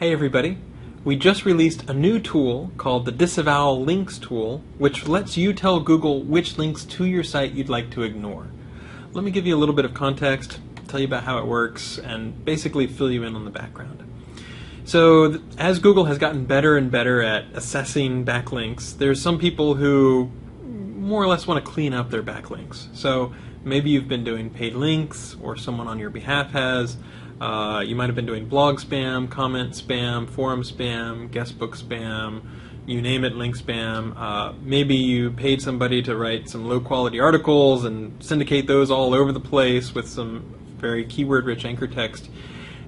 Hey everybody, we just released a new tool called the Disavow Links tool, which lets you tell Google which links to your site you'd like to ignore. Let me give you a little bit of context, tell you about how it works, and basically fill you in on the background. So as Google has gotten better and better at assessing backlinks, there's some people who more or less want to clean up their backlinks. So maybe you've been doing paid links, or someone on your behalf has. You might have been doing blog spam, comment spam, forum spam, guestbook spam, you name it, link spam. Maybe you paid somebody to write some low-quality articles and syndicate those all over the place with some very keyword-rich anchor text.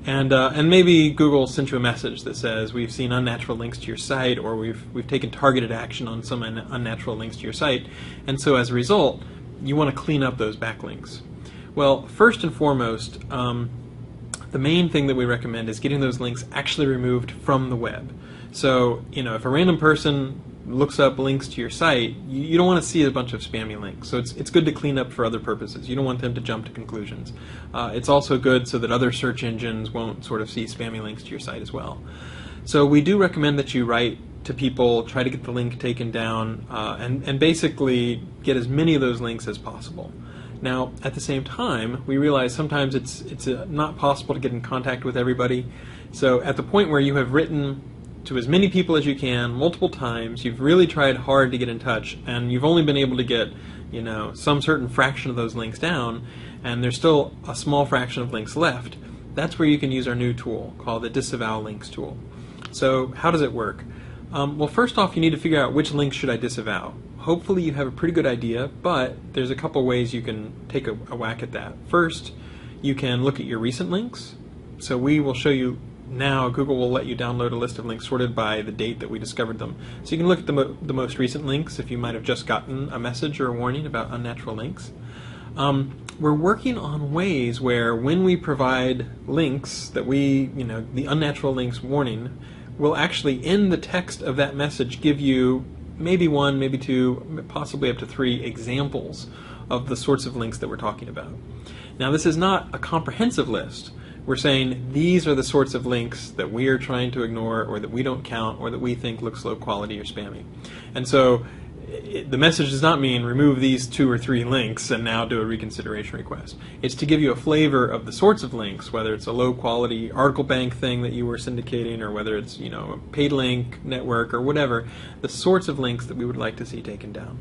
And maybe Google sent you a message that says, we've seen unnatural links to your site, or we've taken targeted action on some unnatural links to your site. And so as a result, you want to clean up those backlinks. Well, first and foremost, the main thing that we recommend is getting those links actually removed from the web. So, if a random person looks up links to your site, you don't want to see a bunch of spammy links. So it's good to clean up for other purposes. You don't want them to jump to conclusions. It's also good so that other search engines won't sort of see spammy links to your site as well. So we do recommend that you write to people, try to get the link taken down, and basically get as many of those links as possible. Now, at the same time, we realize sometimes it's not possible to get in contact with everybody. So at the point where you have written to as many people as you can, multiple times, you've really tried hard to get in touch, and you've only been able to get, some certain fraction of those links down, and there's still a small fraction of links left, that's where you can use our new tool called the Disavow Links tool. So how does it work? Well, first off, you need to figure out which links should I disavow. Hopefully you have a pretty good idea, but there's a couple ways you can take a whack at that. First, you can look at your recent links. So we will show you now, Google will let you download a list of links sorted by the date that we discovered them. So you can look at the most recent links if you might have just gotten a message or a warning about unnatural links. We're working on ways where when we provide links that the unnatural links warning will actually in the text of that message give you maybe one, maybe two, possibly up to 3 examples of the sorts of links that we're talking about. Now, this is not a comprehensive list. We're saying these are the sorts of links that we are trying to ignore, or that we don't count, or that we think looks low quality or spammy. And so the message does not mean remove these 2 or 3 links and now do a reconsideration request. It's to give you a flavor of the sorts of links, whether it's a low quality article bank thing that you were syndicating, or whether it's a paid link network or whatever, the sorts of links that we would like to see taken down.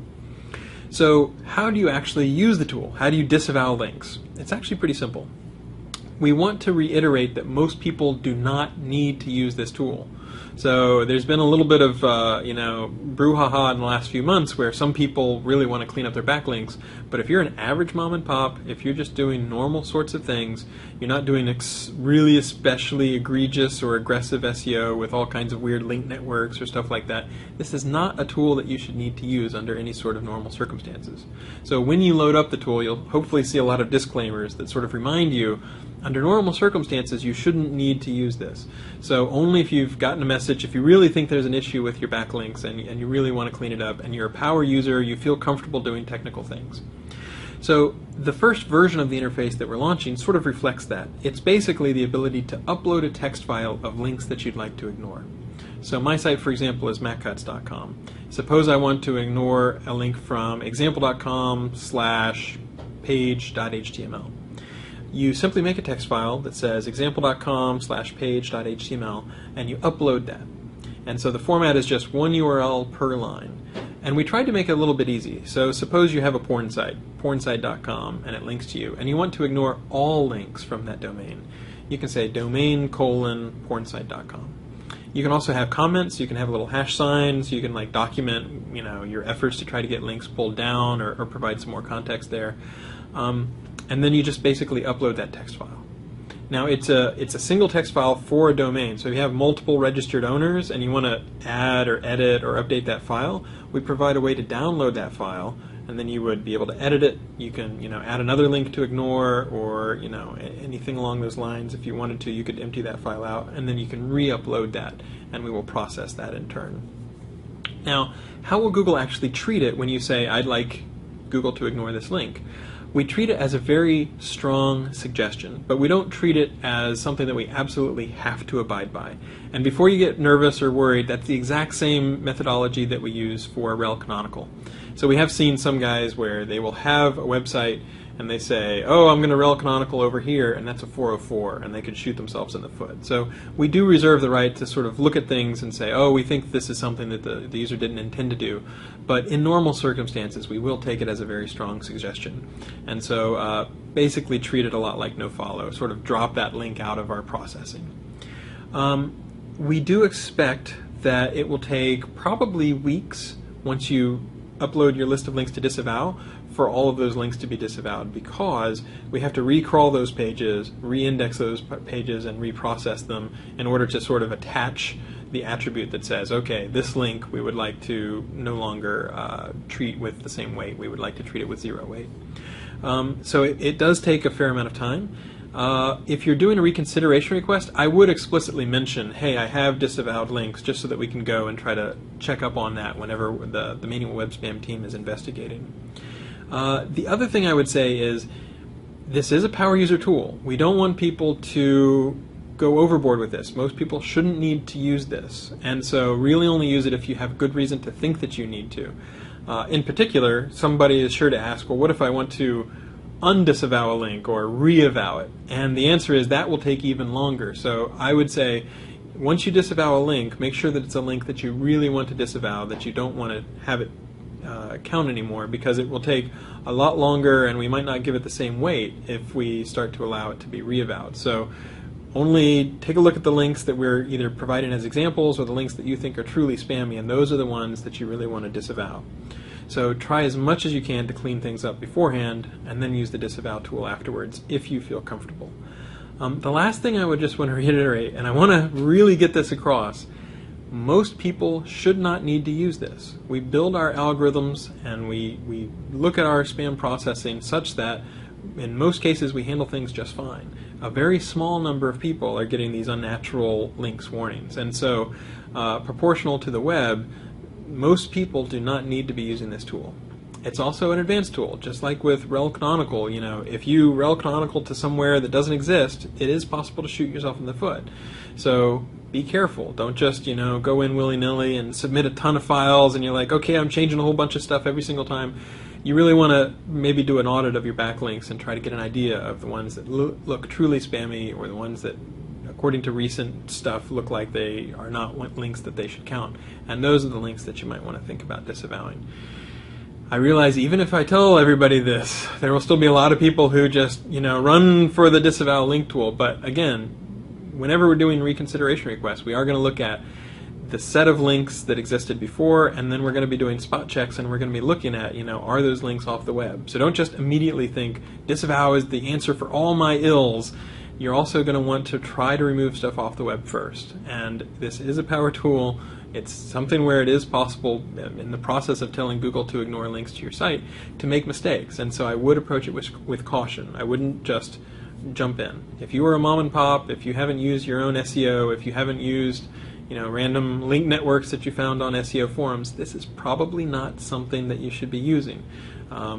So how do you actually use the tool? How do you disavow links? It's actually pretty simple. We want to reiterate that most people do not need to use this tool. So there's been a little bit of brouhaha in the last few months where some people really want to clean up their backlinks. But if you're an average mom and pop, if you're just doing normal sorts of things, you're not doing really especially egregious or aggressive SEO with all kinds of weird link networks or stuff like that, this is not a tool that you should need to use under any sort of normal circumstances. So when you load up the tool, you'll hopefully see a lot of disclaimers that sort of remind you under normal circumstances, you shouldn't need to use this. So only if you've gotten a message, if you really think there's an issue with your backlinks and you really want to clean it up, and you're a power user, you feel comfortable doing technical things. So the first version of the interface that we're launching sort of reflects that. It's basically the ability to upload a text file of links that you'd like to ignore. So my site, for example, is maccuts.com. Suppose I want to ignore a link from example.com/page.html. You simply make a text file that says example.com/page.html, and you upload that. And so the format is just one URL per line. And we tried to make it a little bit easy. So suppose you have a porn site, pornsite.com, and it links to you, and you want to ignore all links from that domain. You can say domain:pornsite.com. You can also have comments, you can have little hash signs, you can document your efforts to try to get links pulled down or provide some more context there. And then you just basically upload that text file. Now it's a single text file for a domain, so if you have multiple registered owners and you want to add or edit or update that file, we provide a way to download that file, and then you would be able to edit it. You can add another link to ignore, or anything along those lines. If you wanted to, you could empty that file out, and then you can re-upload that, and we will process that in turn. Now, how will Google actually treat it when you say, I'd like Google to ignore this link? we treat it as a very strong suggestion, but we don't treat it as something that we absolutely have to abide by. And before you get nervous or worried, that's the exact same methodology that we use for rel canonical. So we have seen some guys where they will have a website and they say, oh, I'm going to rel canonical over here, and that's a 404, and they could shoot themselves in the foot. So we do reserve the right to sort of look at things and say, oh, we think this is something that the user didn't intend to do. But in normal circumstances, we will take it as a very strong suggestion. And so basically treat it a lot like nofollow, sort of drop that link out of our processing. We do expect that it will take probably weeks once you upload your list of links to Disavow for all of those links to be disavowed, because we have to recrawl those pages, re-index those pages, and reprocess them in order to sort of attach the attribute that says, okay, this link we would like to no longer treat with the same weight. We would like to treat it with 0 weight. So it does take a fair amount of time. If you're doing a reconsideration request, I would explicitly mention, hey, I have disavowed links, just so that we can go and try to check up on that whenever the manual web spam team is investigating. The other thing I would say is, this is a power user tool. We don't want people to go overboard with this. Most people shouldn't need to use this, and so really only use it if you have good reason to think that you need to. In particular, somebody is sure to ask, well, what if I want to undisavow a link or re-avow it? And the answer is that will take even longer. So I would say, once you disavow a link, make sure that it's a link that you really want to disavow, that you don't want to have it count anymore, because it will take a lot longer and we might not give it the same weight if we start to allow it to be re-avowed. So only take a look at the links that we're either providing as examples or the links that you think are truly spammy, and those are the ones that you really want to disavow. So try as much as you can to clean things up beforehand, and then use the disavow tool afterwards if you feel comfortable. The last thing I would just want to reiterate, and I want to really get this across, most people should not need to use this. We build our algorithms and we look at our spam processing such that in most cases we handle things just fine. A very small number of people are getting these unnatural links warnings, and so proportional to the web, most people do not need to be using this tool. It's also an advanced tool, just like with rel canonical. You know, if you rel canonical to somewhere that doesn't exist, it is possible to shoot yourself in the foot. So be careful. Don't just, go in willy-nilly and submit a ton of files and you're like, okay, I'm changing a whole bunch of stuff every single time. You really want to maybe do an audit of your backlinks and try to get an idea of the ones that look truly spammy, or the ones that, according to recent stuff, look like they are not links that they should count. And those are the links that you might want to think about disavowing. I realize even if I tell everybody this, there will still be a lot of people who just, run for the disavow link tool. But again, whenever we're doing reconsideration requests, we are going to look at the set of links that existed before, and then we're going to be doing spot checks, and we're going to be looking at, are those links off the web? So don't just immediately think disavow is the answer for all my ills. You're also going to want to try to remove stuff off the web first. And this is a power tool. It's something where it is possible, in the process of telling Google to ignore links to your site, to make mistakes. And so I would approach it with caution. I wouldn't just jump in. If you are a mom and pop, if you haven't used your own SEO, if you haven't used random link networks that you found on SEO forums, this is probably not something that you should be using.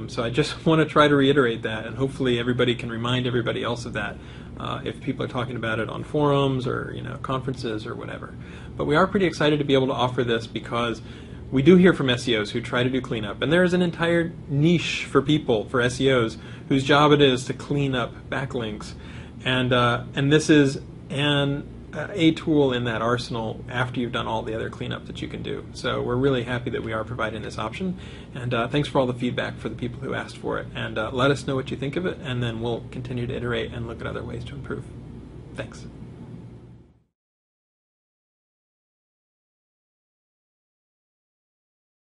So I just want to try to reiterate that, and hopefully everybody can remind everybody else of that if people are talking about it on forums or conferences or whatever. But we are pretty excited to be able to offer this, because we do hear from SEOs who try to do cleanup, and there is an entire niche for people, for SEOs, whose job it is to clean up backlinks, and this is a tool in that arsenal after you've done all the other cleanup that you can do. So we're really happy that we are providing this option, and thanks for all the feedback for the people who asked for it, and let us know what you think of it, and then we'll continue to iterate and look at other ways to improve. Thanks.